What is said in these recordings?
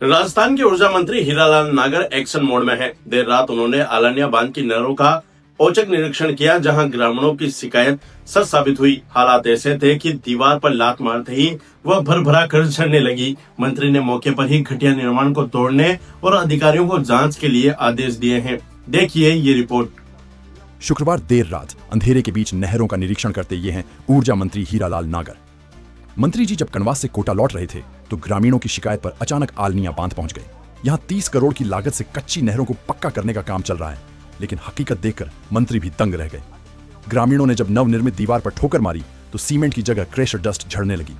राजस्थान के ऊर्जा मंत्री हीरालाल नागर एक्शन मोड में हैं। देर रात उन्होंने आलनिया बांध की नहरों का औचक निरीक्षण किया, जहां ग्रामीणों की शिकायत सच साबित हुई। हालात ऐसे थे कि दीवार पर लात मारते ही वह भरभरा कर झड़ने लगी। मंत्री ने मौके पर ही घटिया निर्माण को तोड़ने और अधिकारियों को जांच के लिए आदेश दिए हैं। देखिए ये रिपोर्ट। शुक्रवार देर रात अंधेरे के बीच नहरों का निरीक्षण करते ये हैं ऊर्जा मंत्री हीरालाल नागर। मंत्री जी जब कनवास से कोटा लौट रहे थे तो ग्रामीणों की शिकायत पर अचानक आलनिया बांध पहुंच गए। यहाँ 30 करोड़ की लागत से कच्ची नहरों को पक्का करने का काम चल रहा है, लेकिन हकीकत देखकर मंत्री भी दंग रह गए। ग्रामीणों ने जब नवनिर्मित दीवार पर ठोकर मारी तो सीमेंट की जगह क्रेशर डस्ट झड़ने लगी।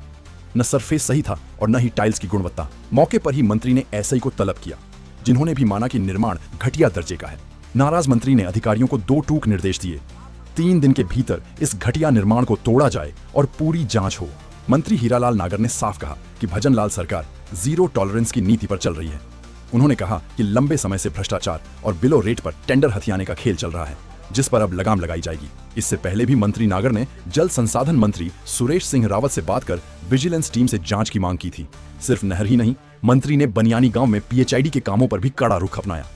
न सरफेस सही था और न ही टाइल्स की गुणवत्ता। मौके पर ही मंत्री ने एसआई को तलब किया, जिन्होंने भी माना कि निर्माण घटिया दर्जे का है। नाराज मंत्री ने अधिकारियों को 2 टूक निर्देश दिए। 3 दिन के भीतर इस घटिया निर्माण को तोड़ा जाए और पूरी जांच हो। मंत्री हीरालाल नागर ने साफ कहा कि भजनलाल सरकार जीरो टॉलरेंस की नीति पर चल रही है। उन्होंने कहा कि लंबे समय से भ्रष्टाचार और बिलो रेट पर टेंडर हथियाने का खेल चल रहा है, जिस पर अब लगाम लगाई जाएगी। इससे पहले भी मंत्री नागर ने जल संसाधन मंत्री सुरेश सिंह रावत से बात कर विजिलेंस टीम से जांच की मांग की थी। सिर्फ नहर ही नहीं, मंत्री ने बनियानी गांव में पीएचआईडी के कामों पर भी कड़ा रुख अपनाया।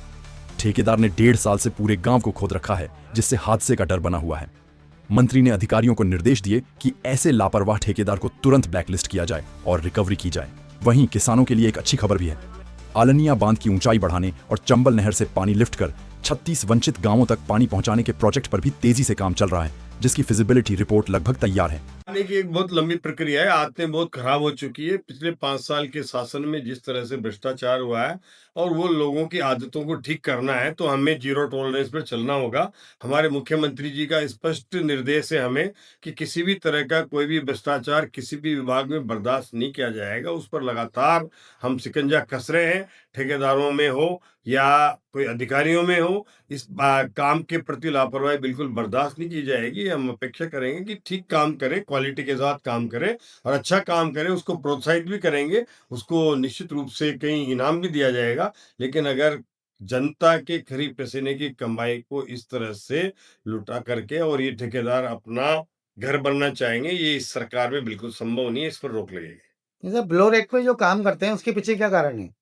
ठेकेदार ने 1.5 साल से पूरे गांव को खोद रखा है, जिससे हादसे का डर बना हुआ है। मंत्री ने अधिकारियों को निर्देश दिए कि ऐसे लापरवाह ठेकेदार को तुरंत ब्लैकलिस्ट किया जाए और रिकवरी की जाए। वहीं किसानों के लिए एक अच्छी खबर भी है। आलनिया बांध की ऊंचाई बढ़ाने और चंबल नहर से पानी लिफ्ट कर 36 वंचित गांवों तक पानी पहुंचाने के प्रोजेक्ट पर भी तेजी से काम चल रहा है, जिसकी फिजिबिलिटी रिपोर्ट लगभग तैयार है। की एक बहुत लंबी प्रक्रिया है। आदतें बहुत खराब हो चुकी है। पिछले 5 साल के शासन में जिस तरह से भ्रष्टाचार हुआ है और वो लोगों की आदतों को ठीक करना है, तो हमें जीरो टॉलरेंस पर चलना होगा। हमारे मुख्यमंत्री जी का स्पष्ट निर्देश है हमें कि किसी भी तरह का कोई भी भ्रष्टाचार किसी भी विभाग में बर्दाश्त नहीं किया जाएगा। उस पर लगातार हम शिकंजा कस रहे हैं, ठेकेदारों में हो या कोई अधिकारियों में हो। इस काम के प्रति लापरवाही बिल्कुल बर्दाश्त नहीं की जाएगी। हम अपेक्षा करेंगे कि ठीक काम करे, क्वालिटी के साथ काम करे और अच्छा काम करे, उसको प्रोत्साहित भी करेंगे, उसको निश्चित रूप से कहीं इनाम भी दिया जाएगा। लेकिन अगर जनता के खरी पसीने की कमाई को इस तरह से लुटा करके और ये ठेकेदार अपना घर बनना चाहेंगे, ये इस सरकार में बिल्कुल संभव नहीं है। इस पर रोक लगेगी। जैसे ब्लो रेट पे जो काम करते हैं उसके पीछे क्या कारण है?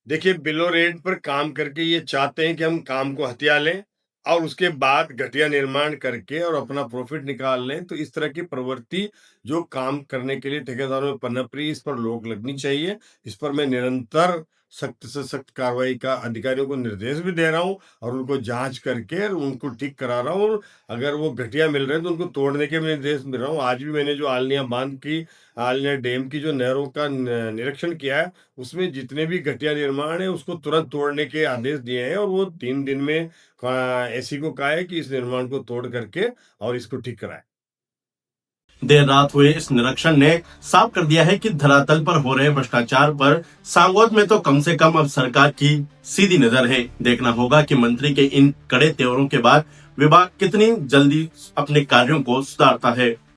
देखिए, बिलो रेट पर काम करके ये चाहते हैं कि हम काम को हथिया लें और उसके बाद घटिया निर्माण करके और अपना प्रॉफिट निकाल लें। तो इस तरह की प्रवृत्ति जो काम करने के लिए ठेकेदारों में पनप रही है, इस पर रोक लगनी चाहिए। इस पर मैं निरंतर सख्त से सख्त कार्रवाई का अधिकारियों को निर्देश भी दे रहा हूँ और उनको जांच करके उनको ठीक करा रहा हूँ। और अगर वो घटिया मिल रहे हैं तो उनको तोड़ने के भी निर्देश मिल रहा हूँ। आज भी मैंने जो आलनिया बांध की, आलनिया डैम की जो नहरों का निरीक्षण किया है, उसमें जितने भी घटिया निर्माण है उसको तुरंत तोड़ने के आदेश दिए हैं और वो 3 दिन में एसी को कहा है कि इस निर्माण को तोड़ करके और इसको ठीक कराए। देर रात हुए इस निरीक्षण ने साफ कर दिया है कि धरातल पर हो रहे भ्रष्टाचार पर सांगोद में तो कम से कम अब सरकार की सीधी नजर है। देखना होगा कि मंत्री के इन कड़े तेवरों के बाद विभाग कितनी जल्दी अपने कार्यों को सुधारता है।